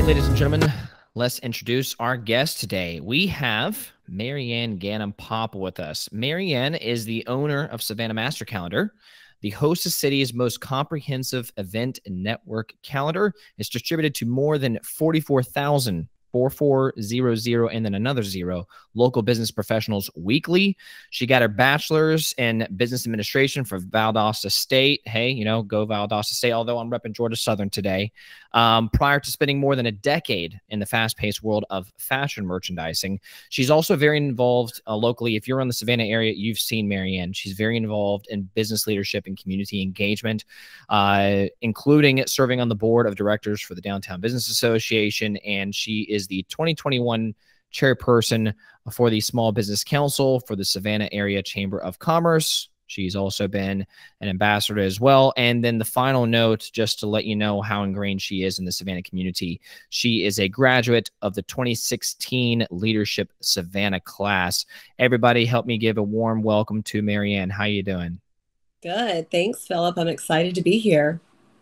ladies and gentlemen, let's introduce our guest today. We have Marianne Ganem-Poppell with us. Marianne is the owner of Savannah Master Calendar, the host of city's most comprehensive event and network calendar. It's distributed to more than 44,000 4400 and then another zero local business professionals weekly. She got her bachelor's in business administration from Valdosta State. Hey, go Valdosta State, although I'm repping Georgia Southern today. Prior to spending more than a decade in the fast-paced world of fashion merchandising. She's also very involved locally. If you're in the Savannah area, you've seen Marianne. She's very involved in business leadership and community engagement, including serving on the board of directors for the Downtown Business Association, and she is the 2021 chairperson for the Small Business Council for the Savannah Area Chamber of Commerce. She's also been an ambassador as well. And then the final note, just to let you know how ingrained she is in the Savannah community, she is a graduate of the 2016 Leadership Savannah class. Everybody help me give a warm welcome to Marianne. How you doing? Good. Thanks, Philip. I'm excited to be here.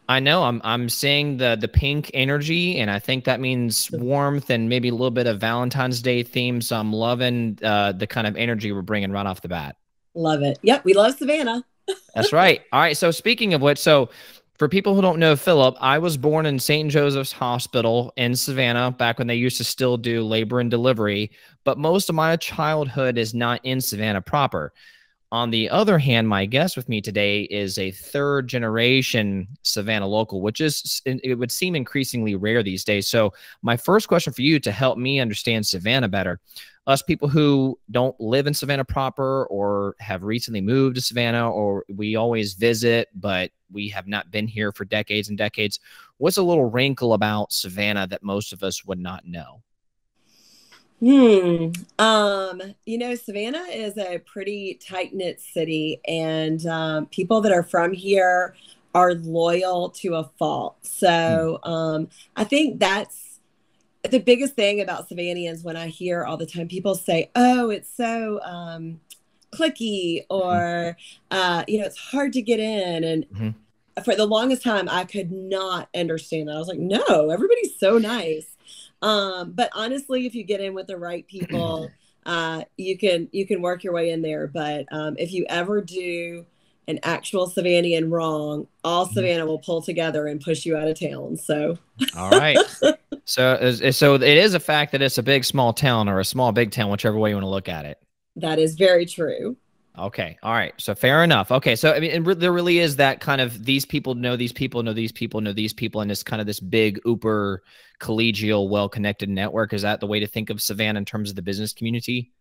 I know I'm seeing the pink energy, and I think that means warmth and maybe a little bit of Valentine's Day theme. So I'm loving the kind of energy we're bringing right off the bat. Love it. Yep. We love Savannah. That's right. All right. So speaking of which, so for people who don't know Philip, I was born in St. Joseph's Hospital in Savannah back when they used to still do labor and delivery. But most of my childhood is not in Savannah proper. On the other hand, my guest with me today is a third generation Savannah local, which is, it would seem increasingly rare these days. So my first question for you to help me understand Savannah better, us people who don't live in Savannah proper or have recently moved to Savannah, or we always visit, but we have not been here for decades and decades. What's a little wrinkle about Savannah that most of us would not know? Savannah is a pretty tight-knit city, and people that are from here are loyal to a fault. So I think that's the biggest thing about Savannahans when I hear all the time people say, oh, it's so cliquey, or, it's hard to get in. And for the longest time, I could not understand that. I was like, no, everybody's so nice. But honestly, if you get in with the right people, you can work your way in there. But if you ever do an actual Savannah wrong, all Savannah will pull together and push you out of town. So, all right. So it is a fact that it's a big, small town, or a small, big town, whichever way you want to look at it. That is very true. Okay. All right. So fair enough. Okay. So, I mean, there really is that kind of, these people know these people, know these people, know these people, and it's kind of this big, uber collegial, well-connected network. Is that the way to think of Savannah in terms of the business community?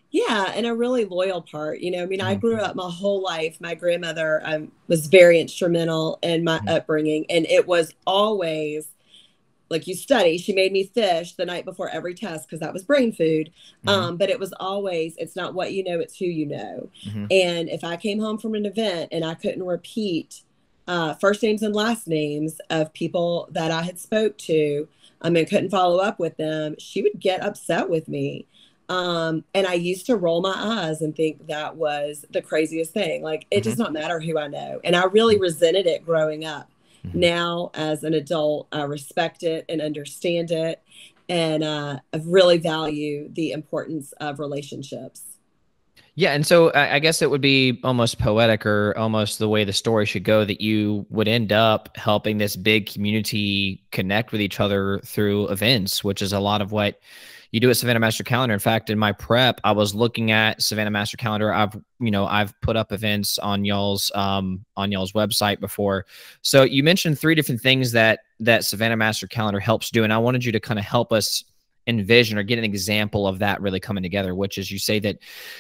Yeah. And a really loyal part, I grew up my whole life. My grandmother was very instrumental in my upbringing, and it was always like, you study. She made me fish the night before every test because that was brain food. But it was always, it's not what you know, it's who you know. And if I came home from an event and I couldn't repeat first names and last names of people that I had spoke to, and couldn't follow up with them, she would get upset with me. And I used to roll my eyes and think that was the craziest thing. Like, it does not matter who I know. And I really resented it growing up. Now, as an adult, I respect it and understand it, and I really value the importance of relationships. Yeah. And so I guess it would be almost poetic, or almost the way the story should go, that you would end up helping this big community connect with each other through events, which is a lot of what you do at Savannah Master Calendar. In fact, in my prep, I was looking at Savannah Master Calendar. I've put up events on y'all's website before. So you mentioned three different things that Savannah Master Calendar helps do, and I wanted you to kind of help us envision or get an example of that really coming together, which is, you say that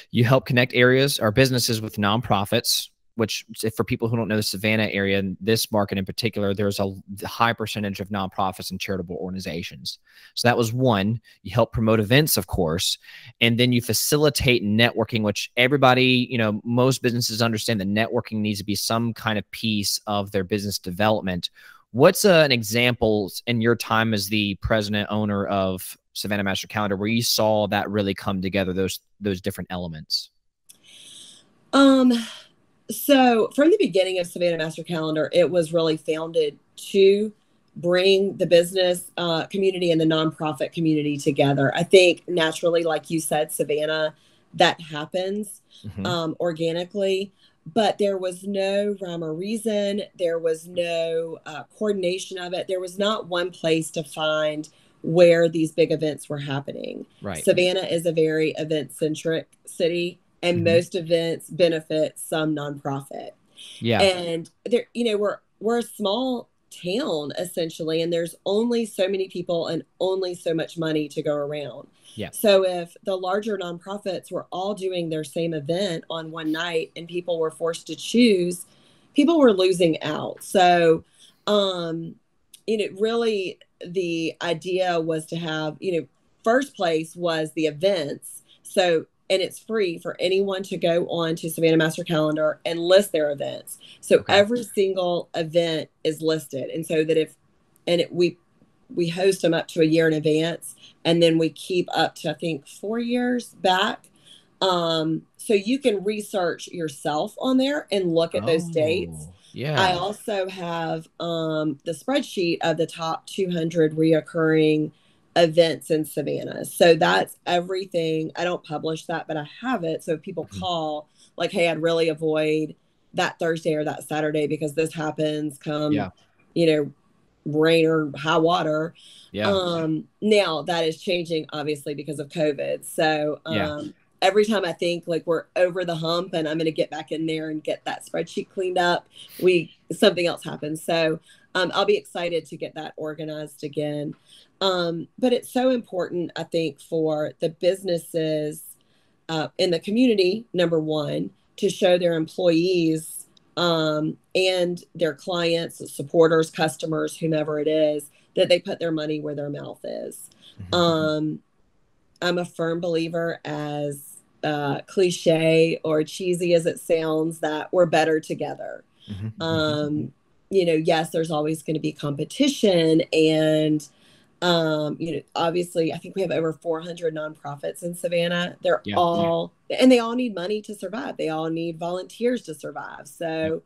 you help connect areas or businesses with nonprofits, which, for people who don't know the Savannah area, this market in particular, there's a high percentage of nonprofits and charitable organizations. So that was one. You help promote events, of course, and then you facilitate networking, which everybody, most businesses understand that networking needs to be some kind of piece of their business development. What's an example in your time as the president owner of Savannah Master Calendar where you saw that really come together, those different elements? So from the beginning of Savannah Master Calendar, it was really founded to bring the business community and the nonprofit community together. I think naturally, like you said, Savannah, that happens organically, but there was no rhyme or reason. There was no coordination of it. There was not one place to find where these big events were happening. Right. Savannah is a very event-centric city, and most events benefit some nonprofit. Yeah. And there, we're a small town essentially, and there's only so many people and only so much money to go around. Yeah. So if the larger nonprofits were all doing their same event on one night and people were forced to choose, people were losing out. So, really the idea was to have, first place was the events. So, and it's free for anyone to go on to Savannah Master Calendar and list their events. So every single event is listed. And so that we host them up to a year in advance, and then we keep up to, I think, 4 years back. So you can research yourself on there and look at those dates. Yeah. I also have the spreadsheet of the top 200 reoccurring events in Savannah. So that's everything. I don't publish that, but I have it. So if people call like, hey, I'd really avoid that Thursday or that Saturday because this happens come, rain or high water. Yeah. Now that is changing obviously because of COVID. So, every time I think like we're over the hump and I'm going to get back in there and get that spreadsheet cleaned up, something else happens. So, I'll be excited to get that organized again. But it's so important, I think, for the businesses in the community, number one, to show their employees and their clients, supporters, customers, whomever it is, that they put their money where their mouth is. I'm a firm believer, as cliche or cheesy as it sounds, that we're better together. Yes, there's always going to be competition, and obviously I think we have over 400 nonprofits in Savannah. They all need money to survive. They all need volunteers to survive. So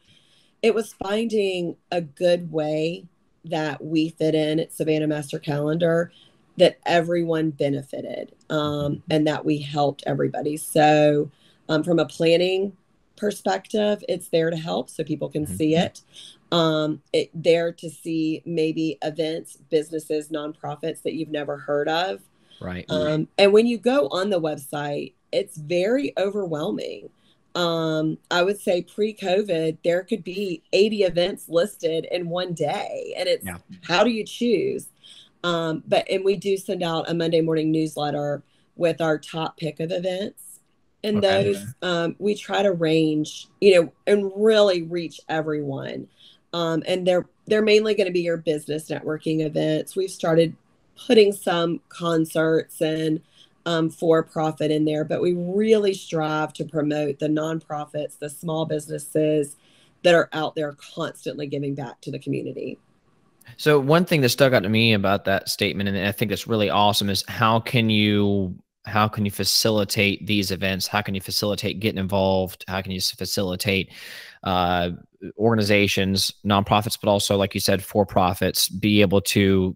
it was finding a good way that we fit in at Savannah Master Calendar, that everyone benefited, and that we helped everybody. So from a planning perspective, it's there to help so people can see it. There to see maybe events, businesses, nonprofits that you've never heard of. Right. And when you go on the website, it's very overwhelming. I would say pre-COVID, there could be 80 events listed in one day, and it's how do you choose? And we do send out a Monday morning newsletter with our top pick of events. And those, we try to range, and really reach everyone. And they're mainly going to be your business networking events. We've started putting some concerts and for-profit in there, but we really strive to promote the nonprofits, the small businesses that are out there constantly giving back to the community. So one thing that stuck out to me about that statement, and I think that's really awesome, is how can you facilitate these events? How can you facilitate getting involved? How can you facilitate organizations, nonprofits, but also, like you said, for-profits, be able to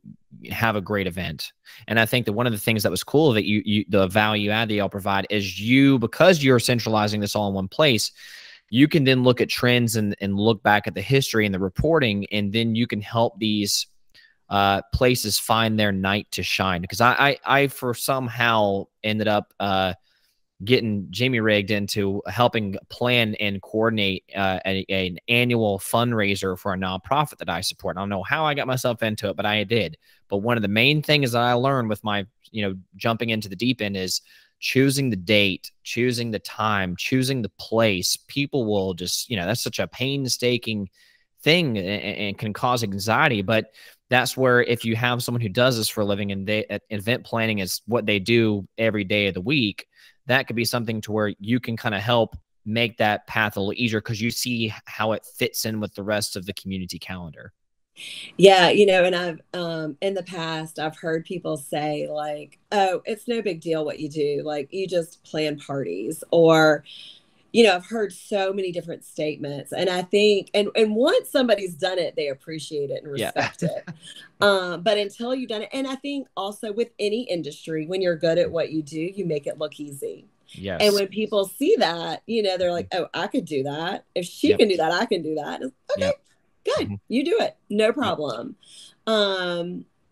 have a great event? And I think that one of the things that was cool that the value add that y'all provide is because you're centralizing this all in one place, you can then look at trends and look back at the history and the reporting, and then you can help these places find their night to shine. Because I for somehow ended up getting Jamie rigged into helping plan and coordinate an annual fundraiser for a nonprofit that I support. I don't know how I got myself into it, but I did. But one of the main things that I learned with my, jumping into the deep end is choosing the date, choosing the time, choosing the place. People will just, that's such a painstaking thing and can cause anxiety. But that's where, if you have someone who does this for a living and event planning is what they do every day of the week, that could be something to where you can kind of help make that path a little easier, because you see how it fits in with the rest of the community calendar. Yeah, and I've in the past, I've heard people say like, oh, it's no big deal what you do. Like, you just plan parties, or, I've heard so many different statements, and I think, and once somebody's done it, they appreciate it and respect it. But until you've done it, and I think also with any industry, when you're good at what you do, you make it look easy. Yes. And when people see that, they're like, oh, I could do that. If she can do that, I can do that. Okay, good. You do it. No problem.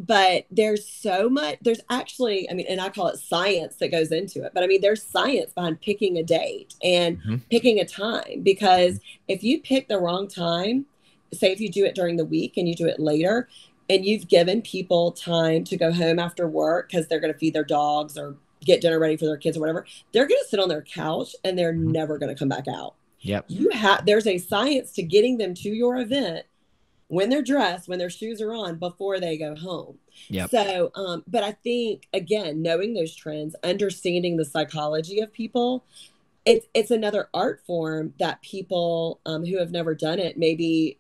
But there's so much, there's actually, and I call it science that goes into it, but there's science behind picking a date and picking a time, because if you pick the wrong time, say if you do it during the week and you do it later, and you've given people time to go home after work because they're going to feed their dogs or get dinner ready for their kids or whatever, they're going to sit on their couch and they're never going to come back out. There's a science to getting them to your event when they're dressed, when their shoes are on, before they go home. So, but I think, again, knowing those trends, understanding the psychology of people, it's another art form that people who have never done it, maybe,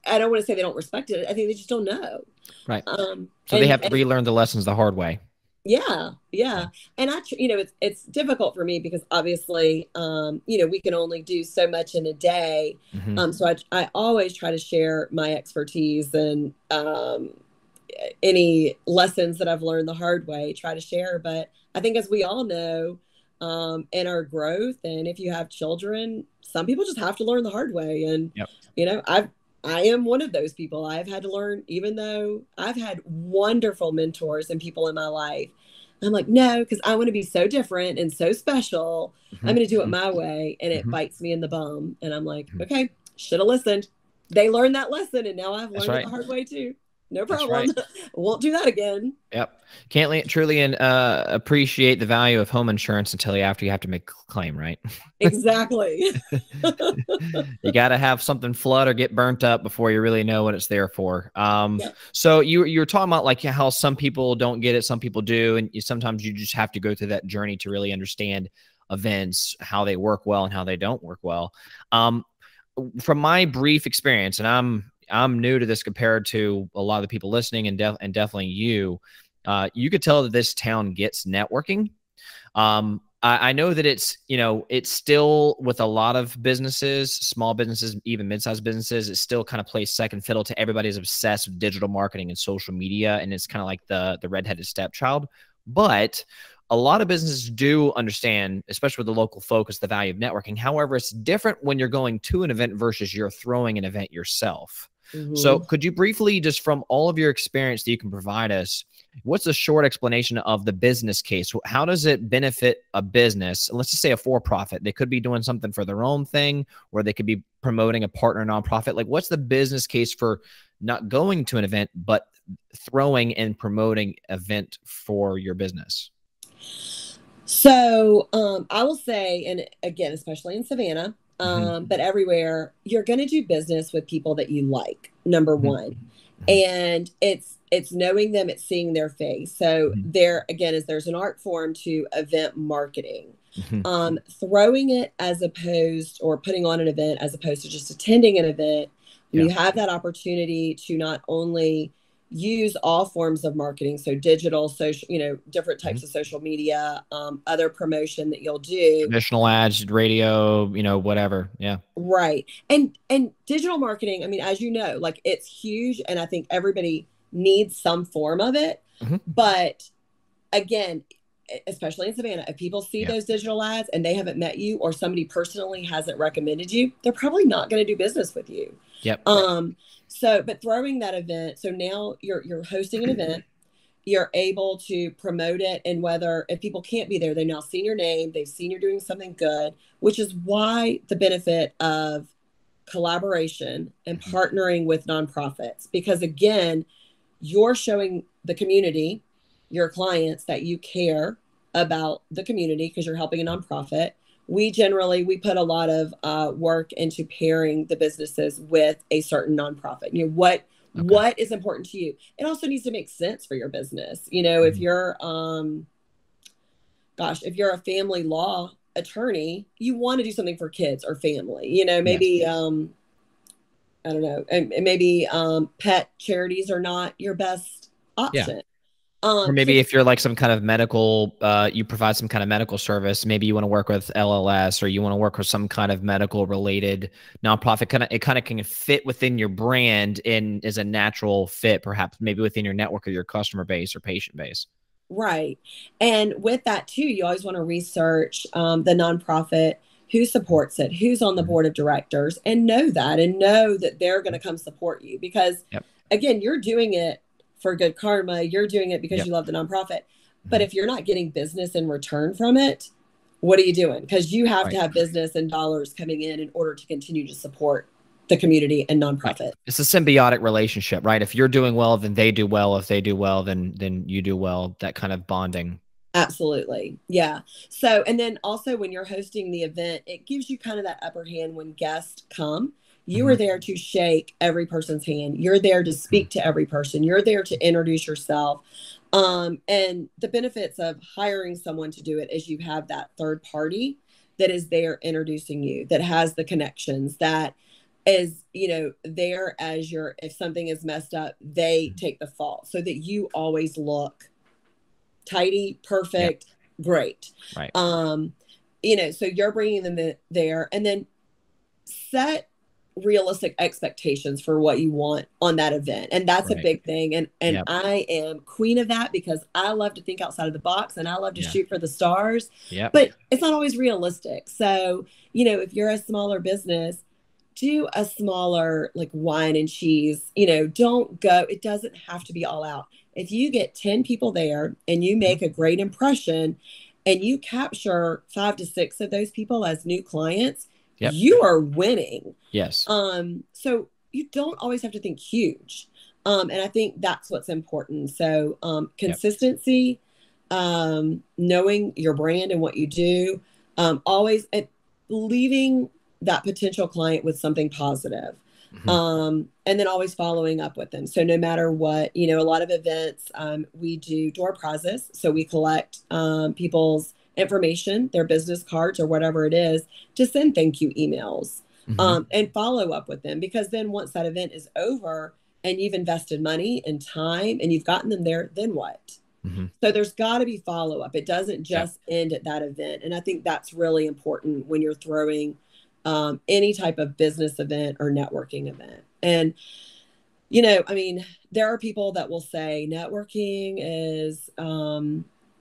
I don't want to say they don't respect it. I think they just don't know. Right. So they have to relearn the lessons the hard way. Yeah. And it's difficult for me because obviously, we can only do so much in a day. So I always try to share my expertise and any lessons that I've learned the hard way, try to share. But I think, as we all know, in our growth, and if you have children, some people just have to learn the hard way. And, I am one of those people. I've had to learn, even though I've had wonderful mentors and people in my life. I'm like, no, because I want to be so different and so special. I'm going to do it my way. And it bites me in the bum. And I'm like, okay, should have listened. They learned that lesson. And now I've learned it the hard way too. No problem. Won't do that again. Can't truly appreciate the value of home insurance until after you have to make a claim, right? Exactly. You got to have something flood or get burnt up before you really know what it's there for. So you're talking about like how some people don't get it, some people do, and sometimes you just have to go through that journey to really understand events, how they work well and how they don't work well. From my brief experience, and I'm new to this compared to a lot of the people listening, and definitely you could tell that this town gets networking. I know that it's still, with a lot of businesses, small businesses, even mid-sized businesses, it still kind of plays second fiddle to everybody's obsessed with digital marketing and social media. And it's kind of like the redheaded stepchild. But a lot of businesses do understand, especially with the local focus, the value of networking. However, it's different when you're going to an event versus you're throwing an event yourself. So could you briefly, just from all of your experience that you can provide us, what's a short explanation of the business case? How does it benefit a business? Let's just say a for-profit. They could be doing something for their own thing, or they could be promoting a partner nonprofit. Like, what's the business case for not going to an event, but throwing and promoting event for your business? So I will say, and again, especially in Savannah, but everywhere, you're going to do business with people that you like, number one. And it's knowing them, it's seeing their face. So there, again, there's an art form to event marketing. Throwing it as opposed, or putting on an event as opposed to just attending an event, you have that opportunity to not only use all forms of marketing, so digital, social, different types of social media, other promotion that you'll do, traditional ads, radio, whatever. Right. And digital marketing, as you know, like, it's huge, and I think everybody needs some form of it. But again, especially in Savannah, if people see those digital ads and they haven't met you, or somebody personally hasn't recommended you, they're probably not going to do business with you. So, but throwing that event, so now you're hosting an event, you're able to promote it, and if people can't be there, they've now seen your name, they've seen you're doing something good, which is why the benefit of collaboration and partnering with nonprofits, because again, you're showing the community, your clients, that you care about the community because you're helping a nonprofit. We put a lot of work into pairing the businesses with a certain nonprofit. What is important to you? It also needs to make sense for your business. If you're, if you're a family law attorney, you want to do something for kids or family. Maybe I don't know, and maybe pet charities are not your best option. Or maybe if you're like some kind of medical, you provide some kind of medical service, maybe you want to work with LLS or you want to work with some kind of medical related nonprofit. It kind of can fit within your brand and is a natural fit, perhaps maybe within your network or your customer base or patient base. Right. And with that too, you always want to research the nonprofit, who supports it, who's on the board of directors, and know that they're going to come support you because again, you're doing it for good karma. You're doing it because you love the nonprofit. But if you're not getting business in return from it, what are you doing? Because you have to have business and dollars coming in order to continue to support the community and nonprofit. It's a symbiotic relationship, right? If you're doing well, then they do well. If they do well, then you do well. That kind of bonding. Absolutely. Yeah. So, and then also when you're hosting the event, it gives you kind of that upper hand when guests come. You are there to shake every person's hand. You're there to speak to every person. You're there to introduce yourself. And the benefits of hiring someone to do it is you have that third party that is there introducing you, that has the connections, that is, there as if something is messed up, they take the fault so that you always look tidy, perfect, great. Right. So you're bringing them there, and then set realistic expectations for what you want on that event. And that's a big thing. And I am queen of that because I love to think outside of the box and I love to shoot for the stars, but it's not always realistic. So, if you're a smaller business, do a smaller like wine and cheese, don't go, it doesn't have to be all out. If you get 10 people there and you make a great impression and you capture 5 to 6 of those people as new clients, you are winning. Yes. So you don't always have to think huge. And I think that's what's important. So consistency, knowing your brand and what you do, always leaving that potential client with something positive. And then always following up with them. So no matter what, a lot of events, we do door prizes. So we collect people's information, their business cards or whatever it is, to send thank you emails and follow up with them. Because then once that event is over and you've invested money and time and you've gotten them there, then what? So there's got to be follow up. It doesn't just end at that event. And I think that's really important when you're throwing any type of business event or networking event. And, there are people that will say networking is,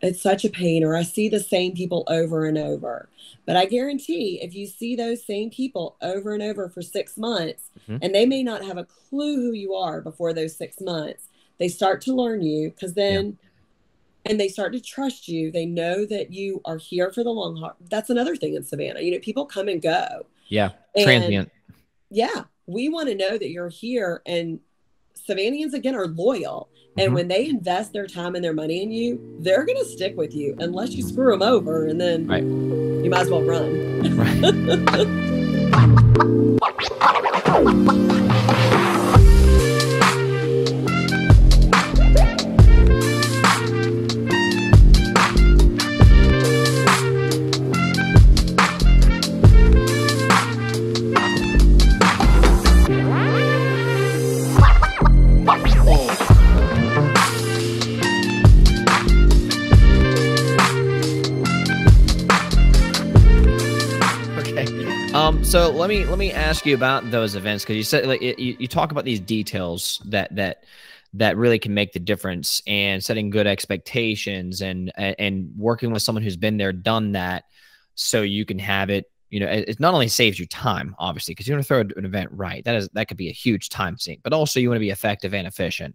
it's such a pain, or I see the same people over and over. But I guarantee if you see those same people over and over for 6 months, and they may not have a clue who you are before those 6 months, they start to learn you because then, and they start to trust you. They know that you are here for the long haul. That's another thing in Savannah. People come and go. Yeah. Transient. Yeah. We want to know that you're here, and Savannahans again are loyal. And when they invest their time and their money in you, they're going to stick with you unless you screw them over, and then you might as well run. So let me ask you about those events, because you said you talk about these details that really can make the difference, and setting good expectations and working with someone who's been there, done that, so you can have it. It not only saves you time, obviously, because you want to throw an event right. That could be a huge time sink, but also you want to be effective and efficient.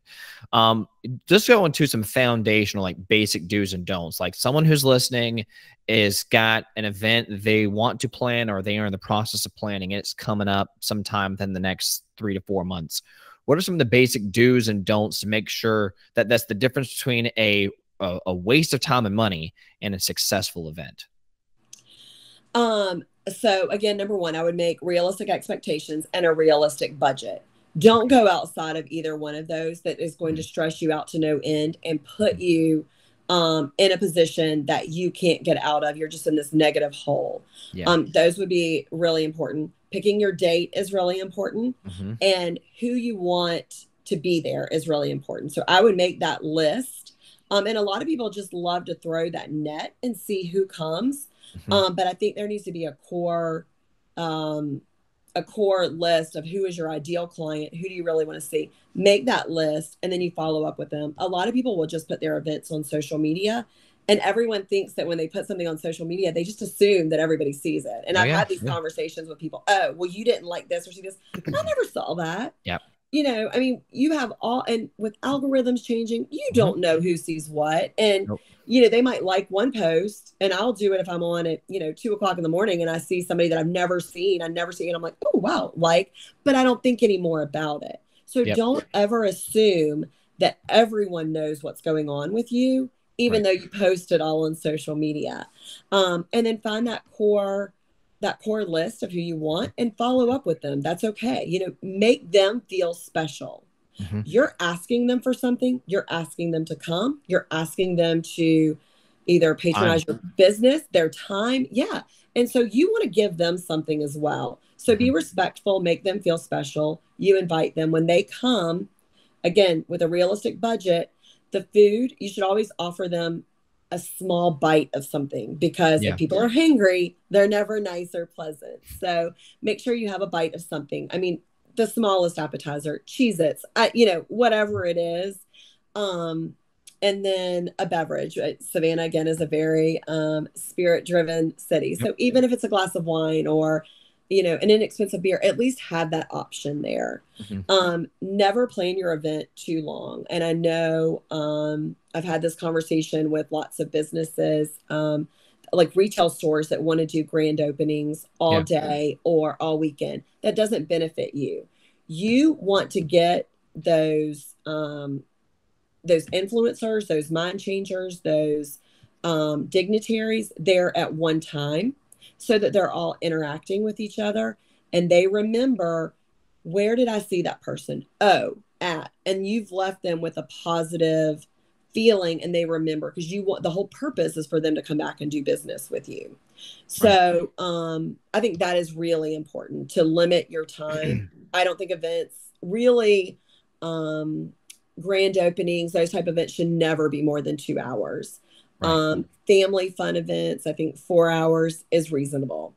Just go into some foundational, like basic do's and don'ts. Like someone who's listening is got an event they want to plan, or they are in the process of planning. It's coming up sometime within the next 3 to 4 months. What are some of the basic do's and don'ts to make sure that that's the difference between a waste of time and money and a successful event? So again, number one, I would make realistic expectations and a realistic budget. Don't go outside of either one of those. That is going to stress you out to no end and put you in a position that you can't get out of. You're just in this negative hole. Those would be really important. Picking your date is really important, and who you want to be there is really important. So I would make that list And a lot of people just love to throw that net and see who comes. But I think there needs to be a core list of who is your ideal client, who do you really want to see. Make that list, and then you follow up with them. A lot of people will just put their events on social media, and everyone thinks that when they put something on social media, they just assume that everybody sees it. And I've had these conversations with people. Oh, well, you didn't like this or see this. I never saw that. Yeah. You know, I mean, you have all, and with algorithms changing, you don't know who sees what. And, you know, they might like one post, and I'll do it if I'm on at, 2:00 in the morning and I see somebody that I've never seen. And I'm like, oh, wow. But I don't think any more about it. So don't ever assume that everyone knows what's going on with you, even though you post it all on social media. And then find that core list of who you want and follow up with them. That's okay. You know, make them feel special. You're asking them for something. You're asking them to come. You're asking them to either patronize your business, their time. Yeah. And so you want to give them something as well. So be respectful, make them feel special. You invite them when they come, again, with a realistic budget. The food, you should always offer them a small bite of something, because if people are hangry, they're never nice or pleasant. So make sure you have a bite of something. I mean, the smallest appetizer, Cheez-Its, whatever it is. And then a beverage. Savannah, again, is a very spirit-driven city. So even if it's a glass of wine or, an inexpensive beer, at least have that option there. Never plan your event too long. And I know I've had this conversation with lots of businesses, like retail stores that want to do grand openings all day or all weekend. That doesn't benefit you. You want to get those influencers, those mind changers, those dignitaries there at one time, so that they're all interacting with each other and they remember, where did I see that person? Oh, and you've left them with a positive feeling, and they remember, because the whole purpose is for them to come back and do business with you. So I think that is really important, to limit your time. I don't think events really, grand openings, those type of events should never be more than 2 hours. Family fun events, I think 4 hours is reasonable.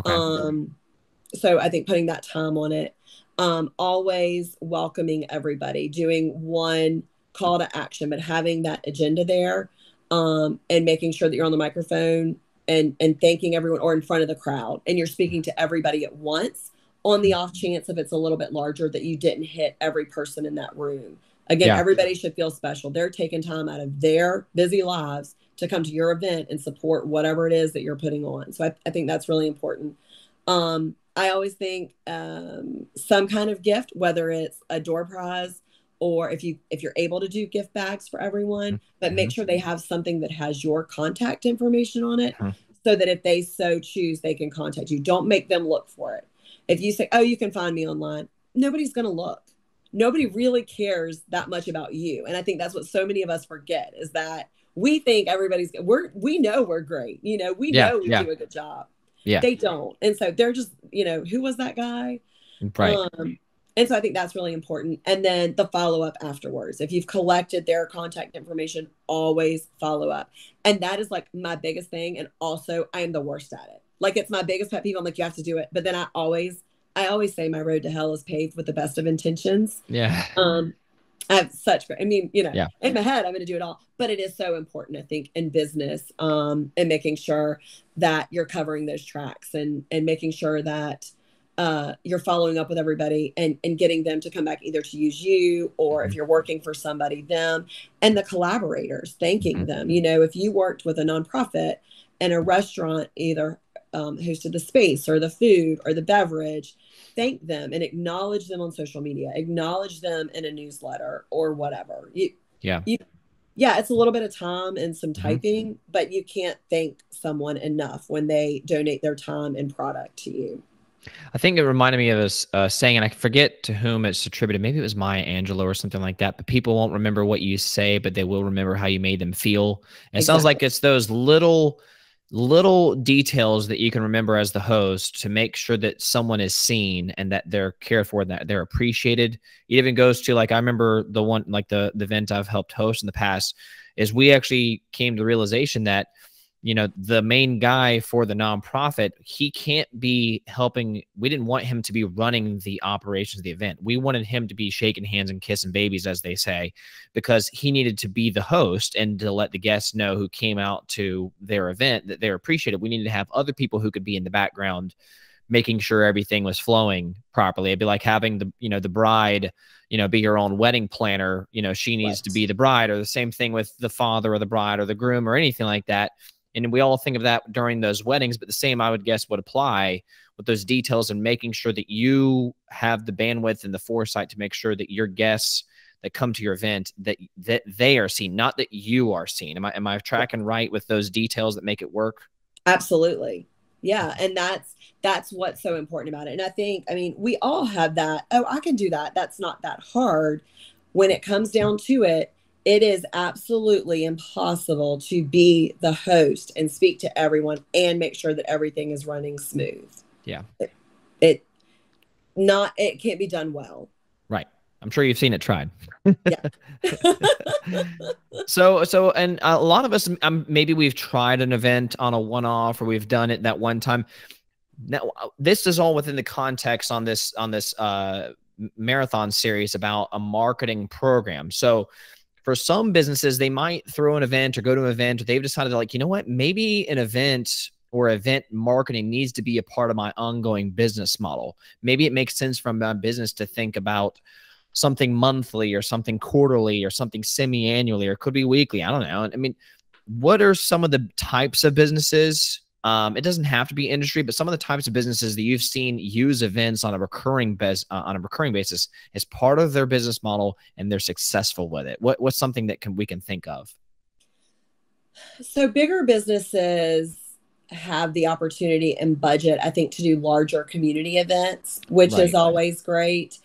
So I think putting that time on it, always welcoming everybody, doing one call to action, but having that agenda there, and making sure that you're on the microphone and thanking everyone, or in front of the crowd, and you're speaking to everybody at once, on the off chance, if it's a little bit larger, that you didn't hit every person in that room. Again, everybody should feel special. They're taking time out of their busy lives to come to your event and support whatever it is that you're putting on. So I think that's really important. I always think some kind of gift, whether it's a door prize, or if you're able to do gift bags for everyone, but make sure they have something that has your contact information on it, so that if they so choose, they can contact you. Don't make them look for it. If you say, oh, you can find me online, nobody's going to look. Nobody really cares that much about you. And I think that's what so many of us forget, is that we think we know we're great. We know we do a good job. They don't. And so they're just, who was that guy? Right. And so I think that's really important. And then the follow-up afterwards. If you've collected their contact information, always follow up. And that is like my biggest thing. And also I am the worst at it. Like, it's my biggest pet peeve. I'm like, you have to do it. But then I always say my road to hell is paved with the best of intentions. Yeah. I have in my head, I'm going to do it all, but it is so important, I think, in business, and making sure that you're covering those tracks, and making sure that you're following up with everybody, and getting them to come back, either to use you, or if you're working for somebody, them, and the collaborators, thanking them. If you worked with a nonprofit and a restaurant, either hosted the space or the food or the beverage, thank them and acknowledge them on social media, acknowledge them in a newsletter or whatever. It's a little bit of time and some typing, but you can't thank someone enough when they donate their time and product to you. I think it reminded me of a saying, and I forget to whom it's attributed. Maybe it was Maya Angelou or something like that. But people won't remember what you say, but they will remember how you made them feel. And it sounds like it's those little details that you can remember as the host, to make sure that someone is seen and that they're cared for, and that they're appreciated. It even goes to, like, I remember the one, like the event I've helped host in the past. is we actually came to the realization that, you know, the main guy for the nonprofit, he can't be helping. We didn't want him to be running the operations of the event. We wanted him to be shaking hands and kissing babies, as they say, because he needed to be the host and to let the guests know who came out to their event that they're appreciated. We needed to have other people who could be in the background making sure everything was flowing properly. It'd be like having the, you know, the bride, you know, be her own wedding planner. You know, she needs to be the bride, or the same thing with the father or the bride or the groom or anything like that. And we all think of that during those weddings, but the same, I would guess, would apply with those details and making sure that you have the bandwidth and the foresight to make sure that your guests that come to your event, that they are seen, not that you are seen. Am I tracking right with those details that make it work? Absolutely. Yeah. And that's what's so important about it. And I think, I mean, we all have that. Oh, I can do that. That's not that hard. When it comes down to it, it is absolutely impossible to be the host and speak to everyone and make sure that everything is running smooth. Yeah. It can't be done well. Right. I'm sure you've seen it tried. Yeah. So, and a lot of us, maybe we've tried an event on a one-off, or we've done it that one time. Now, this is all within the context on this marathon series about a marketing program. So for some businesses, they might throw an event or go to an event, or they've decided, like, you know what, maybe an event or event marketing needs to be a part of my ongoing business model. Maybe it makes sense from my business to think about something monthly or something quarterly or something semi-annually, or could be weekly. I don't know. I mean, what are some of the types of businesses? It doesn't have to be industry, but some of the types of businesses that you've seen use events on a recurring basis as part of their business model, and they're successful with it. What's something that we can think of? So bigger businesses have the opportunity and budget, I think, to do larger community events, which is always great,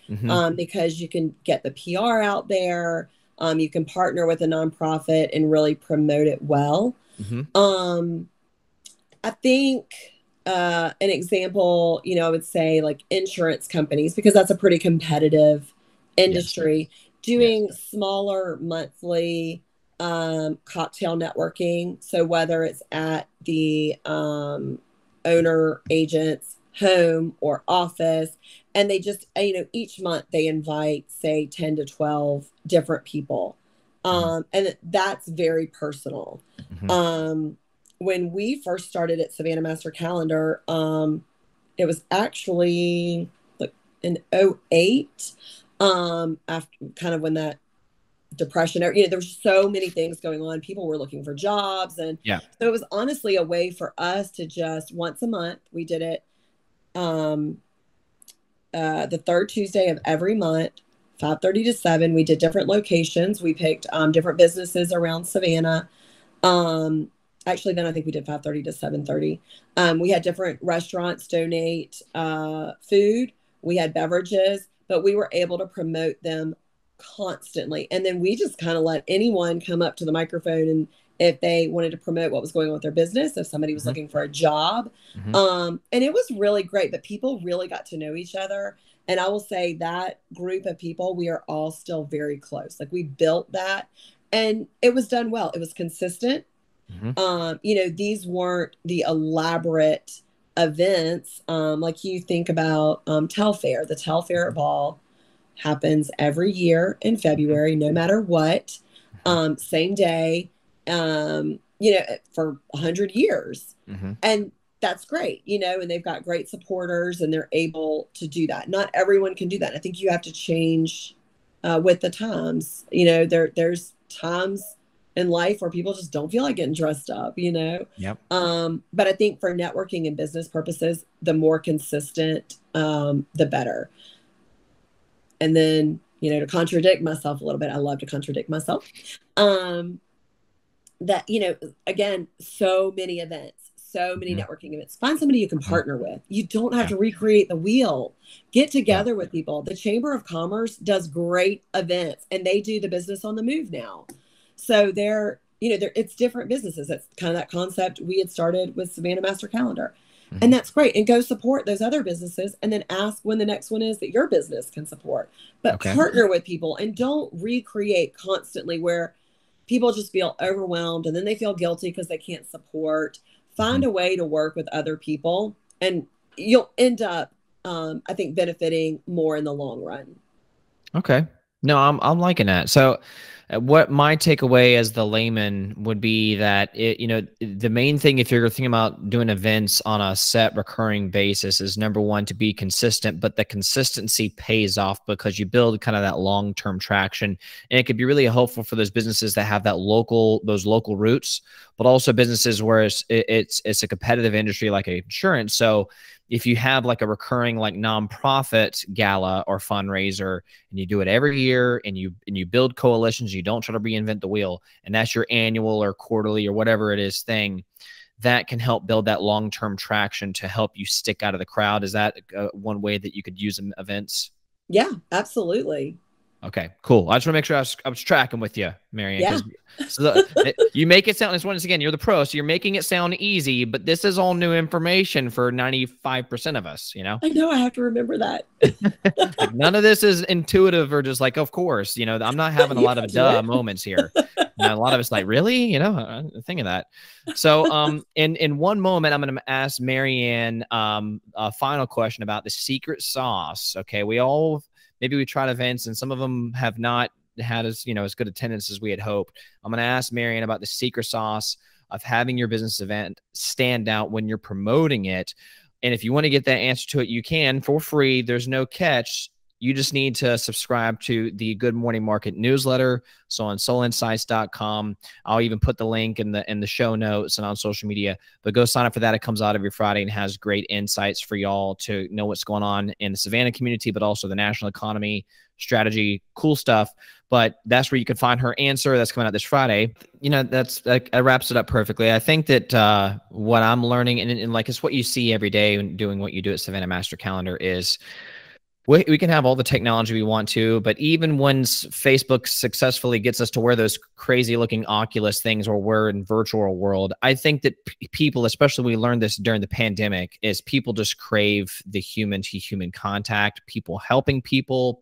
because you can get the PR out there. You can partner with a nonprofit and really promote it well. I think an example, you know, I would say like insurance companies, because that's a pretty competitive industry, doing smaller monthly cocktail networking. So whether it's at the owner agent's home or office, and they just, you know, each month they invite, say, 10 to 12 different people. And that's very personal. When we first started at Savannah Master Calendar, it was actually like in 2008, after kind of when that depression, you know, there were so many things going on. People were looking for jobs. And so it was honestly a way for us to just once a month, we did it the third Tuesday of every month, 5:30 to 7. We did different locations. We picked different businesses around Savannah. Actually, then I think we did 5:30 to 7:30. We had different restaurants donate food. We had beverages, but we were able to promote them constantly. And then we just kind of let anyone come up to the microphone, and if they wanted to promote what was going on with their business, if somebody was looking for a job. And it was really great, but people really got to know each other. And I will say that group of people, we are all still very close. Like, we built that, and it was done well. It was consistent. You know, these weren't the elaborate events. Like you think about Telfair. The Telfair Ball happens every year in February, no matter what. Same day, you know, for 100 years. And that's great, you know, and they've got great supporters, and they're able to do that. Not everyone can do that. I think you have to change with the times. You know, there's times in life where people just don't feel like getting dressed up, you know? But I think for networking and business purposes, the more consistent, the better. And then, you know, to contradict myself a little bit, I love to contradict myself. That, you know, again, so many events, so many networking events. Find somebody you can partner with. You don't have to recreate the wheel. Get together with people. The Chamber of Commerce does great events, and they do the Business on the Move now. So they're, you know, it's different businesses. That's kind of that concept we had started with Savannah Master Calendar. And that's great. And go support those other businesses, and then ask when the next one is that your business can support. But partner with people, and don't recreate constantly where, people just feel overwhelmed, and then they feel guilty because they can't support. Find a way to work with other people, and you'll end up, I think, benefiting more in the long run. Okay. No, I'm liking that. So what my takeaway as the layman would be that the main thing, if you're thinking about doing events on a set recurring basis, is number one, to be consistent, but the consistency pays off because you build kind of that long-term traction. And it could be really helpful for those businesses that have those local roots, but also businesses where it's a competitive industry like insurance. So if you have like a recurring like nonprofit gala or fundraiser, and you do it every year, and you build coalitions, you don't try to reinvent the wheel, and that's your annual or quarterly or whatever it is thing, that can help build that long-term traction to help you stick out of the crowd. Is that one way that you could use events? Yeah, absolutely. Okay, cool. I just want to make sure I was tracking with you, Marianne. Yeah. You make it sound, once again, you're the pro, so you're making it sound easy, but this is all new information for 95% of us, you know? I know, I have to remember that. Like, none of this is intuitive or just like, of course, I'm not having a lot of duh moments here. A lot of it's like, really? Think of that. So in one moment, I'm going to ask Marianne a final question about the secret sauce. Okay, maybe we tried events and some of them have not had as good attendance as we had hoped. I'm going to ask Marianne about the secret sauce of having your business event stand out when you're promoting it. And if you want to get that answer to it, you can for free. There's no catch. You just need to subscribe to the Good Morning Market newsletter. So on soulinsights.com, I'll even put the link in the show notes and on social media, but go sign up for that. It comes out every Friday and has great insights for y'all to know what's going on in the Savannah community, but also the national economy, strategy, cool stuff. But that's where you can find her answer. That's coming out this Friday. That wraps it up perfectly. I think that what I'm learning, and like it's what you see every day when doing what you do at Savannah Master Calendar, is we can have all the technology we want to, but even once Facebook successfully gets us to wear those crazy looking Oculus things, or we're in virtual world, I think that people, especially we learned this during the pandemic, is people just crave the human to human contact, people helping people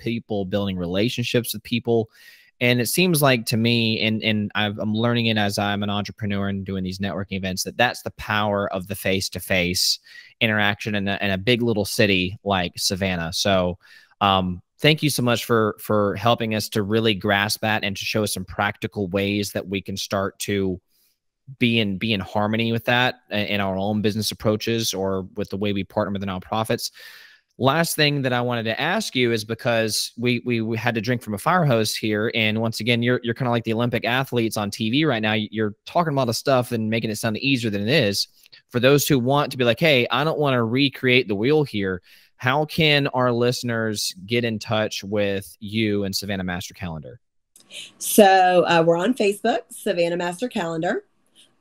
building relationships with people. And it seems like to me, and I'm learning it as I'm an entrepreneur and doing these networking events, that's the power of the face-to-face interaction in a big little city like Savannah. So thank you so much for helping us to really grasp that and to show us some practical ways that we can start to be in harmony with that in our own business approaches or with the way we partner with the nonprofits. Last thing that I wanted to ask you is, because we had to drink from a fire hose here, and once again, you're kind of like the Olympic athletes on TV right now. You're talking about the stuff and making it sound easier than it is. For those who want to be like, hey, I don't want to recreate the wheel here, how can our listeners get in touch with you and Savannah Master Calendar? So we're on Facebook, Savannah Master Calendar.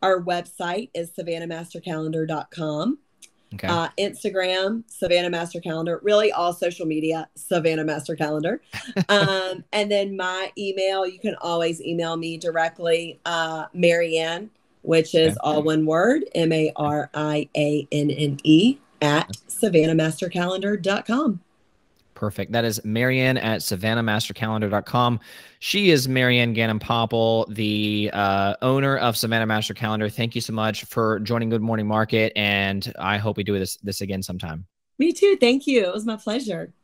Our website is savannahmastercalendar.com. Okay. Instagram, Savannah Master Calendar, really all social media, Savannah Master Calendar. And then my email, you can always email me directly, Marianne, which is all one word, MARIANNE at savannahmastercalendar.com. Perfect. That is Marianne at savannahmastercalendar.com. She is Marianne Ganem-Poppell, the owner of Savannah Master Calendar. Thank you so much for joining Good Morning Market, and I hope we do this again sometime. Me too. Thank you. It was my pleasure.